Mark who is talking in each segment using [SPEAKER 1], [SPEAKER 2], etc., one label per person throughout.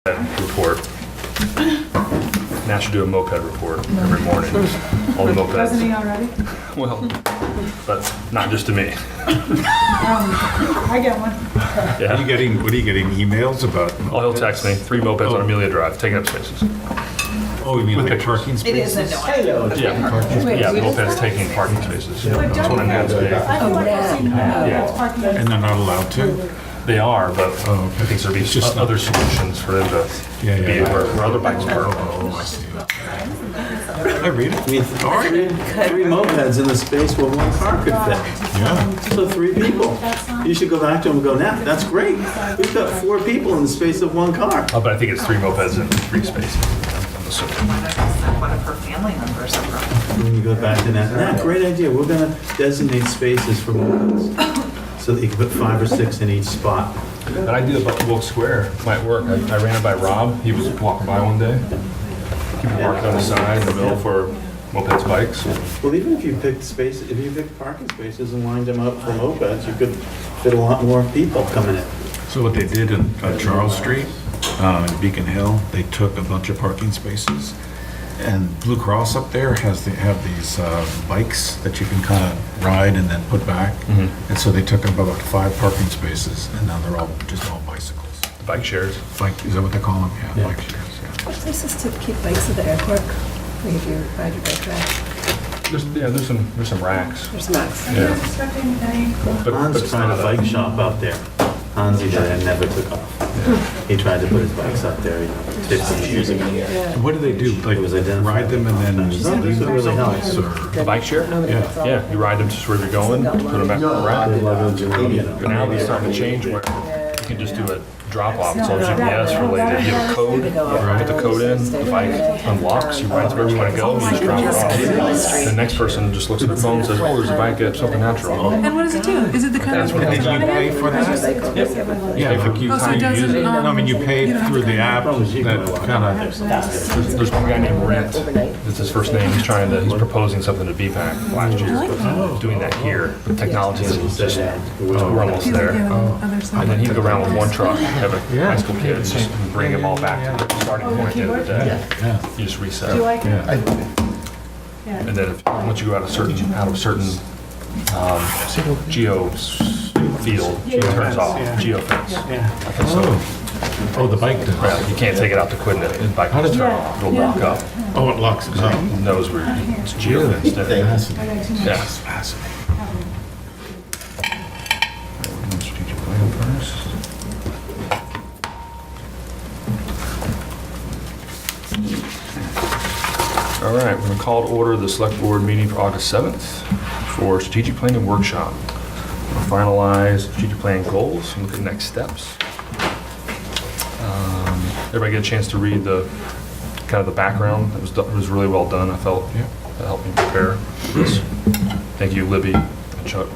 [SPEAKER 1] report. Now should do a moped report every morning. All the mopeds.
[SPEAKER 2] Wasn't he already?
[SPEAKER 1] Well, but not just to me.
[SPEAKER 2] I get one.
[SPEAKER 1] Yeah.
[SPEAKER 3] What are you getting emails about?
[SPEAKER 1] Oh, he'll text me. 3 mopeds on Amelia Drive, taking up spaces.
[SPEAKER 3] Oh, you mean
[SPEAKER 1] With
[SPEAKER 3] like
[SPEAKER 1] pictures.
[SPEAKER 3] parking
[SPEAKER 4] It
[SPEAKER 3] spaces?
[SPEAKER 4] is annoying.
[SPEAKER 1] Yeah, the mopeds taking parking spaces. That's what I'm
[SPEAKER 2] I feel like I've seen
[SPEAKER 1] Yeah.
[SPEAKER 2] parking.
[SPEAKER 3] And they're not allowed to?
[SPEAKER 1] They are, but
[SPEAKER 3] Oh, okay.
[SPEAKER 1] I think there'll be
[SPEAKER 3] It's just
[SPEAKER 1] other solutions for them to
[SPEAKER 3] Yeah,
[SPEAKER 1] be
[SPEAKER 3] yeah.
[SPEAKER 1] where other bikes park.
[SPEAKER 3] Oh, I see. I read it.
[SPEAKER 5] I mean, three mopeds in the space where one car could fit.
[SPEAKER 3] Yeah.
[SPEAKER 5] So 3 people. You should go back to them and go, nah, that's great. We've got 4 people in the space of one car.
[SPEAKER 1] Oh, but I think it's 3 mopeds in 3 spaces. I'm assuming.
[SPEAKER 4] Might have just sent one of her family members over.
[SPEAKER 5] When you go back to that, nah, great idea. We're gonna designate spaces for mopeds. So that you can put 5 or 6 in each spot.
[SPEAKER 1] That idea about Wilkes Square might work. I ran it by Rob. He was walking by one day. People parking on the side in the middle for mopeds, bikes.
[SPEAKER 5] Well, even if you picked spaces, if you picked parking spaces and lined them up for mopeds, you could fit a lot more people coming in.
[SPEAKER 3] So what they did in Charles Street, in Beacon Hill, they took a bunch of parking spaces. And Blue Cross up there have these bikes that you can kind of ride and then put back. And so they took about 5 parking spaces, and now they're all bicycles.
[SPEAKER 1] Bike shares.
[SPEAKER 3] Bike, is that what they call them?
[SPEAKER 5] Yeah.
[SPEAKER 3] Bike shares, yeah.
[SPEAKER 6] What places to keep bikes at the airport? Like if you ride your bike rack,
[SPEAKER 1] There's some racks.
[SPEAKER 6] there's max.
[SPEAKER 1] Yeah.
[SPEAKER 2] Expecting any.
[SPEAKER 1] But
[SPEAKER 5] Hans
[SPEAKER 1] it's
[SPEAKER 5] tried
[SPEAKER 1] not
[SPEAKER 5] a bike shop out there. Hansi did and never took off. He tried to put his bikes up there, 15 years ago.
[SPEAKER 3] And what do they do? Like
[SPEAKER 5] It was identified.
[SPEAKER 3] ride them and then
[SPEAKER 5] No,
[SPEAKER 3] leave
[SPEAKER 5] this
[SPEAKER 3] them
[SPEAKER 5] really helps.
[SPEAKER 3] someplace, or?
[SPEAKER 1] A bike share?
[SPEAKER 3] Yeah.
[SPEAKER 1] Yeah, you ride them just where you're going, put them back in the rack. But now they're starting to change where you can just do a drop off. It's all GPS related. You have a code, you put the code in, the bike unlocks, you ride to wherever you want to go, you just drop it off. The next person just looks at their phone and says, oh, there's a bike at something natural.
[SPEAKER 2] And what does it do? Is it the kind
[SPEAKER 1] That's
[SPEAKER 2] of?
[SPEAKER 1] what
[SPEAKER 3] And then you pay for that? Yeah,
[SPEAKER 1] Pay for
[SPEAKER 3] but you,
[SPEAKER 2] Oh, so
[SPEAKER 3] how
[SPEAKER 2] it
[SPEAKER 3] you
[SPEAKER 2] doesn't,
[SPEAKER 3] use it. No, I mean, you pay
[SPEAKER 2] you don't have
[SPEAKER 3] through
[SPEAKER 2] to
[SPEAKER 3] the
[SPEAKER 2] pay.
[SPEAKER 3] app that kind of,
[SPEAKER 1] There's one guy named Rent. It's his first name. He's proposing something to BPAC last year. Doing that here. The technology is just, we're almost there. And then he'd go around with one truck, have a high school kid, and just bring them all back to the starting point at the end of the day.
[SPEAKER 3] yeah.
[SPEAKER 1] You just reset.
[SPEAKER 2] Do you like it?
[SPEAKER 3] Yeah.
[SPEAKER 1] And then once you go out of certain geo field, it turns off, geo fence.
[SPEAKER 3] Oh, the bike does.
[SPEAKER 1] Right, you can't take it out to quit it, and bike will turn off, it'll lock up.
[SPEAKER 3] Oh, it locks it up.
[SPEAKER 1] It knows where it's geo fenced in.
[SPEAKER 3] Fascinating.
[SPEAKER 1] Yeah.
[SPEAKER 3] Fascinating.
[SPEAKER 1] Strategic plan first. All right, we're going to call to order the select board meeting for August 7th for strategic planning workshop. We'll finalize strategic plan goals and look at next steps. Everybody get a chance to read the kind of the background. It was really well done, I felt.
[SPEAKER 3] Yeah.
[SPEAKER 1] That helped me prepare for this. Thank you, Libby and Chuck.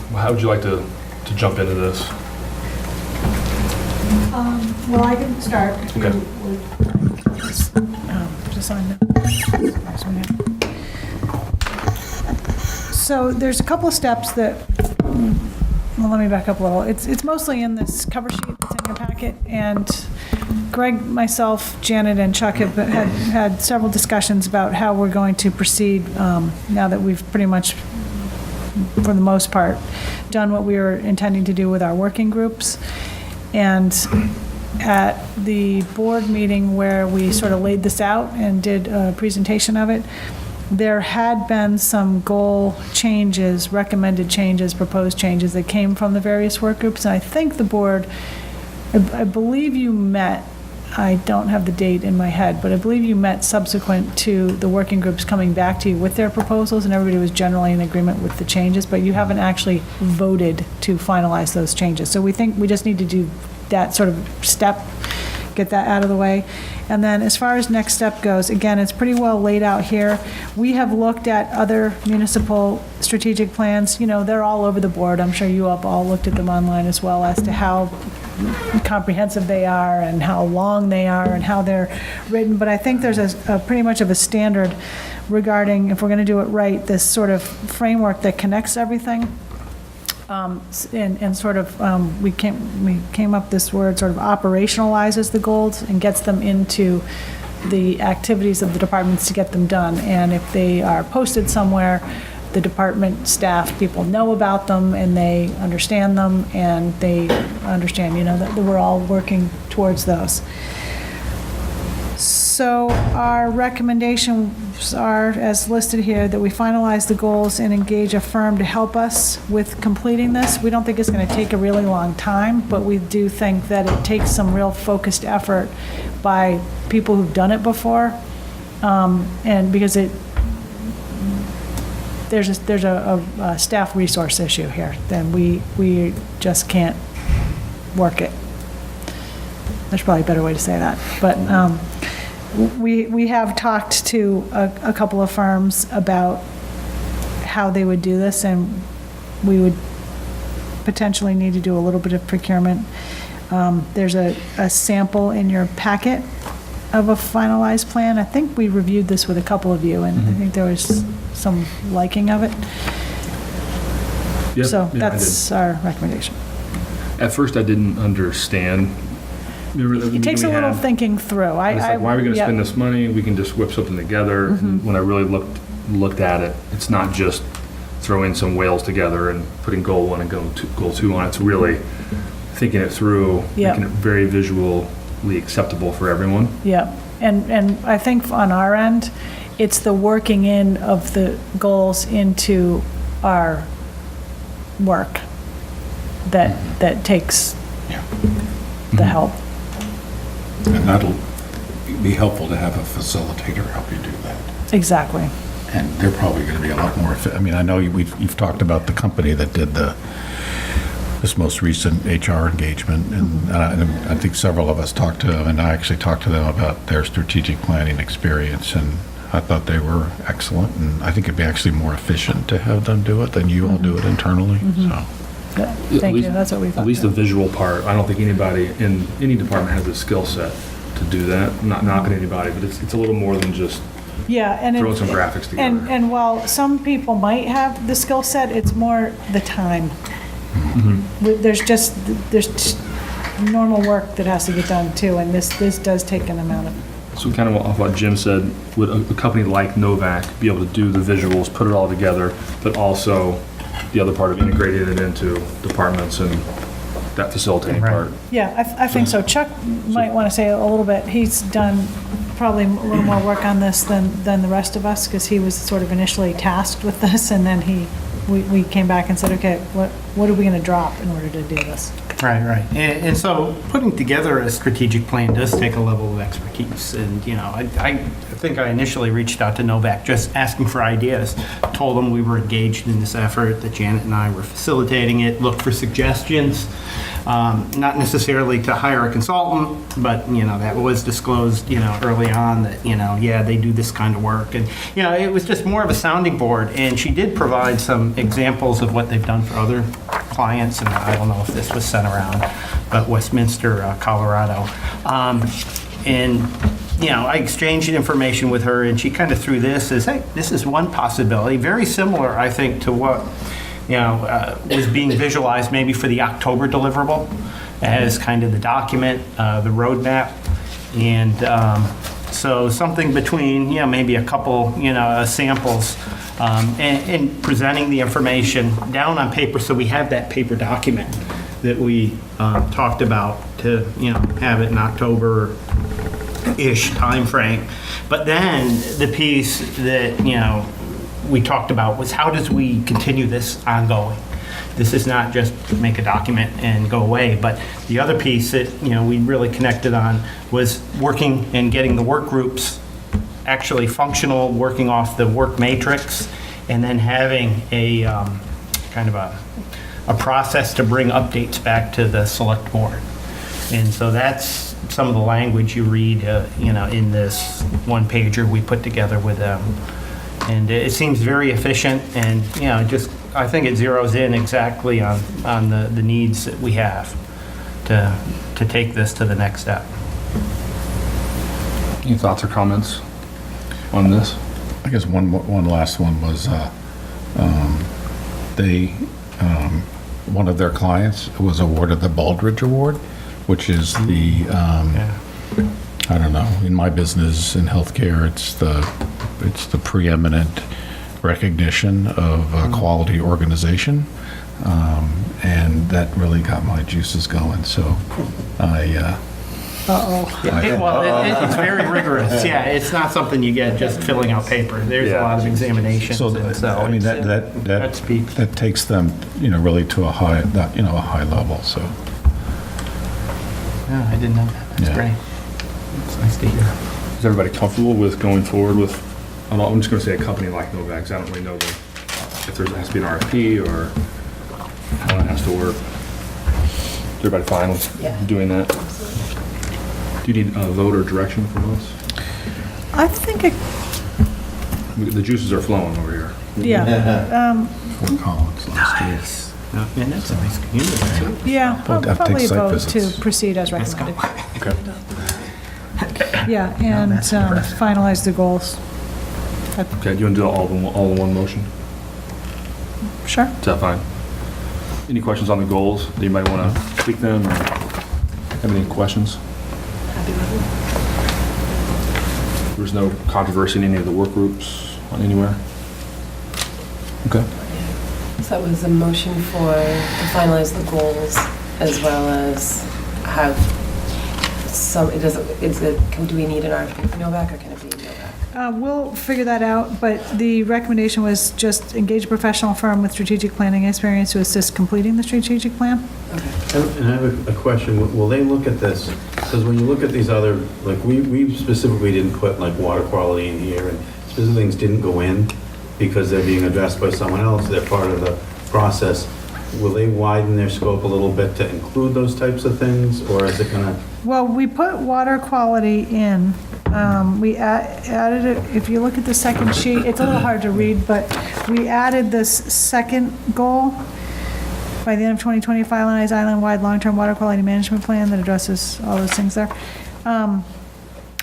[SPEAKER 1] Well, how would you like to jump into this?
[SPEAKER 2] Well, I can start. If you
[SPEAKER 1] Okay.
[SPEAKER 2] would. Just on the. So there's a couple of steps that, well, let me back up a little. It's mostly in this cover sheet that's in your packet, and Greg, myself, Janet, and Chuck have had several discussions about how we're going to proceed now that we've pretty much, for the most part, done what we were intending to do with our working groups. And at the board meeting where we sort of laid this out and did a presentation of it, there had been some goal changes, recommended changes, proposed changes that came from the various work groups. And I think the board, I believe you met, I don't have the date in my head, but I believe you met subsequent to the working groups coming back to you with their proposals, and everybody was generally in agreement with the changes, but you haven't actually voted to finalize those changes. So we think we just need to do that sort of step, get that out of the way. And then as far as next step goes, again, it's pretty well laid out here. We have looked at other municipal strategic plans. You know, they're all over the board. I'm sure you have all looked at them online as well as to how comprehensive they are and how long they are and how they're written. But I think there's a pretty much of a standard regarding, if we're going to do it right, this sort of framework that connects everything. and sort of, we came up this word, sort of operationalizes the goals and gets them into the activities of the departments to get them done. And if they are posted somewhere, the department staff, people know about them and they understand them and they understand, that we're all working towards those. So our recommendations are, as listed here, that we finalize the goals and engage a firm to help us with completing this. We don't think it's going to take a really long time, but we do think that it takes some real focused effort by people who've done it before. And because there's a staff resource issue here, then we just can't work it. There's probably a better way to say that, but we have talked to a couple of firms about how they would do this, and we would potentially need to do a little bit of procurement. There's a sample in your packet of a finalized plan. I think we reviewed this with a couple of you, and I think there was some liking of it.
[SPEAKER 1] Yeah,
[SPEAKER 2] So
[SPEAKER 1] yeah, I
[SPEAKER 2] that's our recommendation.
[SPEAKER 1] At first, I didn't understand.
[SPEAKER 2] It takes a little thinking through.
[SPEAKER 1] It's like, why are we going to
[SPEAKER 2] yeah.
[SPEAKER 1] spend this money? We can just whip something together. And when I really looked at it, it's not just throwing some whales together and putting goal 1 and goal two on. It's really thinking it through,
[SPEAKER 2] Yeah.
[SPEAKER 1] making it very visually acceptable for everyone.
[SPEAKER 2] Yeah, and I think on our end, it's the working in of the goals into our work that takes the help.
[SPEAKER 3] And that'll be helpful to have a facilitator help you do that.
[SPEAKER 2] Exactly.
[SPEAKER 3] And they're probably going to be a lot more, I mean, I know you've talked about the company that did this most recent HR engagement, and I think several of us talked to them, and I actually talked to them about their strategic planning experience, and I thought they were excellent, and I think it'd be actually more efficient to have them do it than you all do it internally, so.
[SPEAKER 2] Yeah, Thank you, that's what we thought.
[SPEAKER 1] At least the visual part. I don't think anybody in any department has the skill set to do that. I'm not knocking anybody, but it's a little more than just
[SPEAKER 2] Yeah, and
[SPEAKER 1] throwing some graphics together.
[SPEAKER 2] And while some people might have the skill set, it's more the time. There's normal work that has to get done too, and this does take an amount of.
[SPEAKER 1] So kind of off what Jim said, would a company like Novak be able to do the visuals, put it all together, but also the other part of integrating it into departments and that facilitating part?
[SPEAKER 2] Yeah, I think so. Chuck might want to say a little bit. He's done probably a little more work on this than the rest of us, because he was sort of initially tasked with this, and then we came back and said, okay, what are we going to drop in order to do this?
[SPEAKER 7] Right. And so putting together a strategic plan does take a level of expertise. And, I think I initially reached out to Novak just asking for ideas. Told them we were engaged in this effort, that Janet and I were facilitating it, looked for suggestions. Not necessarily to hire a consultant, but, that was disclosed, early on that, they do this kind of work. And, it was just more of a sounding board. And she did provide some examples of what they've done for other clients. And I don't know if this was sent around, but Westminster, Colorado. I exchanged information with her, and she kind of threw this as, hey, this is one possibility. Very similar, I think, to what was being visualized maybe for the October deliverable as kind of the document, the roadmap. And so something between, maybe a couple, samples and presenting the information down on paper, so we have that paper document that we talked about to, have it in October-ish timeframe. But then the piece that, we talked about was, how does we continue this ongoing? This is not just make a document and go away, but the other piece that, we really connected on was working and getting the work groups actually functional, working off the work matrix, and then having a kind of a process to bring updates back to the select board. And so that's some of the language you read, in this one pager we put together with them. And it seems very efficient, and, I think it zeroes in exactly on the needs that we have to take this to the next step.
[SPEAKER 1] Any thoughts or comments on this?
[SPEAKER 3] I guess one last one was, they one of their clients was awarded the Baldridge Award, which is the, I don't know, in my business, in healthcare, it's the preeminent recognition of a quality organization. And that really got my juices going, so I,
[SPEAKER 7] It's very rigorous, yeah, it's not something you get just filling out paper. There's a lot of examinations.
[SPEAKER 3] so,
[SPEAKER 7] and so
[SPEAKER 3] I mean,
[SPEAKER 7] it's,
[SPEAKER 3] that
[SPEAKER 7] that speaks.
[SPEAKER 3] that takes them, really to a high, a high level, so.
[SPEAKER 7] Yeah, I didn't know that. That's
[SPEAKER 3] Yeah.
[SPEAKER 7] great. It's nice to hear.
[SPEAKER 1] Is everybody comfortable with going forward with, I'm just gonna say a company like Novak, 'cause I don't really know if there has to be an RFP or how it has to work. Is everybody fine with doing that? Do you need a vote or direction from us?
[SPEAKER 2] I think,
[SPEAKER 1] The juices are flowing over here.
[SPEAKER 2] yeah,
[SPEAKER 3] Fort Collins last year.
[SPEAKER 7] Nice. And that's a nice community, too.
[SPEAKER 2] yeah,
[SPEAKER 3] Well, that
[SPEAKER 2] probably
[SPEAKER 3] takes
[SPEAKER 2] a
[SPEAKER 3] site
[SPEAKER 2] vote
[SPEAKER 3] visits.
[SPEAKER 2] to proceed as recommended.
[SPEAKER 1] Okay.
[SPEAKER 2] Yeah, and
[SPEAKER 7] that's impressive.
[SPEAKER 2] finalize the goals.
[SPEAKER 1] Okay, do you want to do all in one motion?
[SPEAKER 2] Sure.
[SPEAKER 1] Is that fine? Any questions on the goals? Do you might want to tweak them or have any questions?
[SPEAKER 6] Happy with it?
[SPEAKER 1] There's no controversy in any of the work groups on anywhere? Okay.
[SPEAKER 6] So that was a motion to finalize the goals as well as have some, do we need an RFP for Novak or can it be Novak?
[SPEAKER 2] We'll figure that out, but the recommendation was just engage a professional firm with strategic planning experience to assist completing the strategic plan.
[SPEAKER 6] Okay.
[SPEAKER 5] And I have a question. Will they look at this? Because when you look at these other, like, we specifically didn't put like water quality in here, and specific things didn't go in because they're being addressed by someone else. They're part of the process. Will they widen their scope a little bit to include those types of things, or is it gonna?
[SPEAKER 2] Well, we put water quality in. We added it, if you look at the second sheet, it's a little hard to read, but we added this second goal. By the end of 2020, finalize island-wide long-term water quality management plan that addresses all those things there.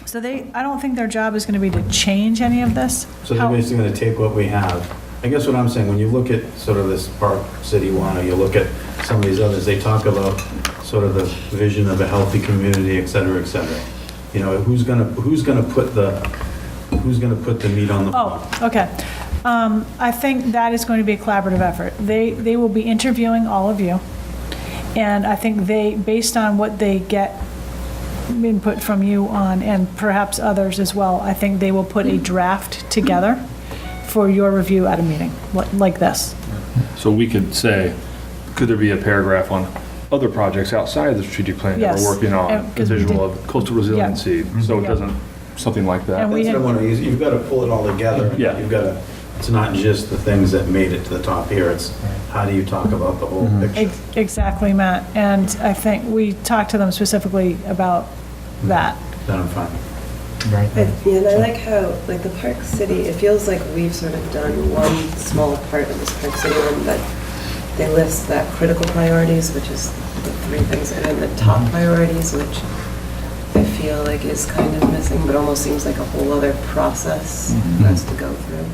[SPEAKER 2] So I don't think their job is going to be to change any of this.
[SPEAKER 5] So they're basically gonna take what we have. I guess what I'm saying, when you look at sort of this Park City one, or you look at some of these others, they talk about sort of the vision of a healthy community, et cetera, et cetera. Who's gonna put the meat on the bone?
[SPEAKER 2] Oh, okay. I think that is going to be a collaborative effort. They will be interviewing all of you, and I think based on what they get input from you on, and perhaps others as well, I think they will put a draft together for your review at a meeting, like this.
[SPEAKER 1] So we could say, could there be a paragraph on other projects outside of the strategic plan that
[SPEAKER 2] Yes.
[SPEAKER 1] we're working on?
[SPEAKER 2] And-
[SPEAKER 1] The
[SPEAKER 2] 'cause we
[SPEAKER 1] visual
[SPEAKER 2] did-
[SPEAKER 1] of coastal resiliency, so it
[SPEAKER 2] Yeah.
[SPEAKER 1] doesn't, something like that.
[SPEAKER 2] And we
[SPEAKER 5] That's what I
[SPEAKER 2] had-
[SPEAKER 5] want to use. You've got to pull it all together.
[SPEAKER 1] Yeah.
[SPEAKER 5] It's not just the things that made it to the top here. It's how do you talk about the whole picture?
[SPEAKER 2] Exactly, Matt. And I think we talked to them specifically about that.
[SPEAKER 5] Then I'm fine.
[SPEAKER 7] Right.
[SPEAKER 6] And I like how, like, the Park City, it feels like we've sort of done one small part of this Park City one, but they list that critical priorities, which is the three things, and then the top priorities, which I feel like is kind of missing, but almost seems like a whole other process for us to go through.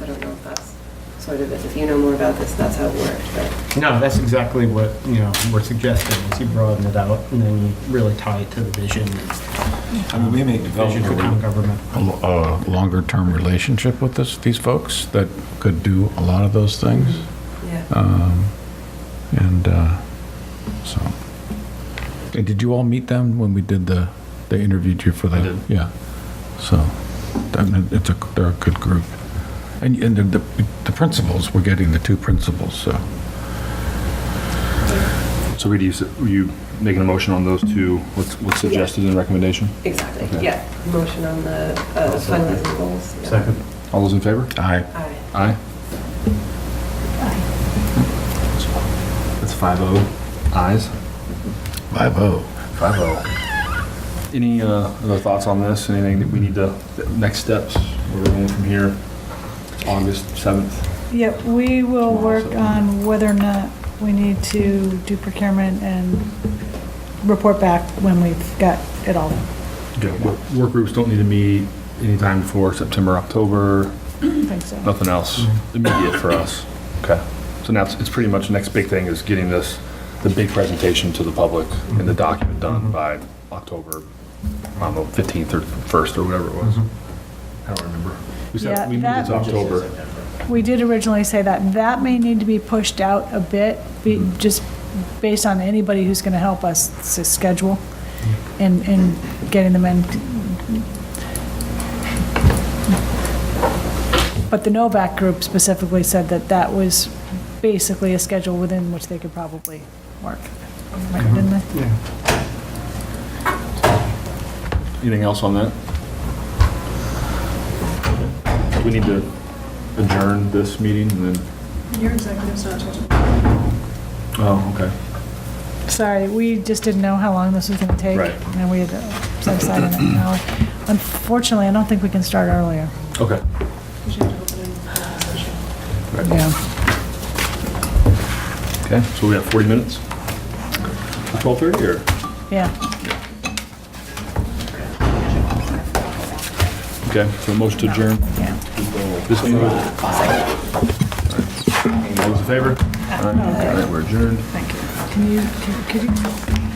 [SPEAKER 6] I don't know if that's sort of it. If you know more about this, that's how it worked, but.
[SPEAKER 7] No, that's exactly what, we're suggesting, is you broaden it out and then you really tie it to the vision.
[SPEAKER 3] I mean, we may
[SPEAKER 7] Vision for town government.
[SPEAKER 3] a longer-term relationship with these folks that could do a lot of those things.
[SPEAKER 6] Yeah.
[SPEAKER 3] And so, and did you all meet them when we did they interviewed you for that?
[SPEAKER 1] I did.
[SPEAKER 3] Yeah. So, they're a good group. And the principals, we're getting the two principals, so.
[SPEAKER 1] So Rita, you making a motion on those two, what's suggested in the recommendation?
[SPEAKER 6] Exactly,
[SPEAKER 1] Okay.
[SPEAKER 6] yeah. Motion on the finalizing goals. Yeah.
[SPEAKER 5] Second.
[SPEAKER 1] All those in favor?
[SPEAKER 3] Aye.
[SPEAKER 6] Aye.
[SPEAKER 1] Aye. That's 5-0 ayes.
[SPEAKER 3] 5-0.
[SPEAKER 1] 5-0. Any other thoughts on this? Anything that we need to, next steps, where we're going from here? August 7th?
[SPEAKER 2] Yeah, we will work on whether or not we need to do procurement and report back when we've got it all done.
[SPEAKER 1] Okay. Work groups don't need to meet anytime before September, October,
[SPEAKER 2] I think so.
[SPEAKER 1] nothing else immediate for us. Okay. So So now it's pretty much the next big thing is getting the big presentation to the public and the document done by October, I don't know, 15th or 1st or whatever it was. I don't remember. We
[SPEAKER 2] Yeah,
[SPEAKER 1] said, we moved it to
[SPEAKER 2] that-
[SPEAKER 1] October.
[SPEAKER 2] We did originally say that. That may need to be pushed out a bit, just based on anybody who's going to help us to schedule and getting them in. But the Novak group specifically said that that was basically a schedule within which they could probably work. Right, didn't they?
[SPEAKER 1] Anything else on that? We need to adjourn this meeting and then,
[SPEAKER 2] Your executive's not touching.
[SPEAKER 1] oh, okay.
[SPEAKER 2] Sorry, we just didn't know how long this was going to take.
[SPEAKER 1] Right.
[SPEAKER 2] And we had set aside an hour. Unfortunately, I don't think we can start earlier.
[SPEAKER 1] Okay.
[SPEAKER 2] Yeah.
[SPEAKER 1] Okay, so we have 40 minutes? 12:30 or?
[SPEAKER 2] Yeah.
[SPEAKER 1] Okay, so motion to adjourn.
[SPEAKER 2] Yeah.
[SPEAKER 1] This meeting. All those in favor? All right, we're adjourned.
[SPEAKER 2] Thank you. Could you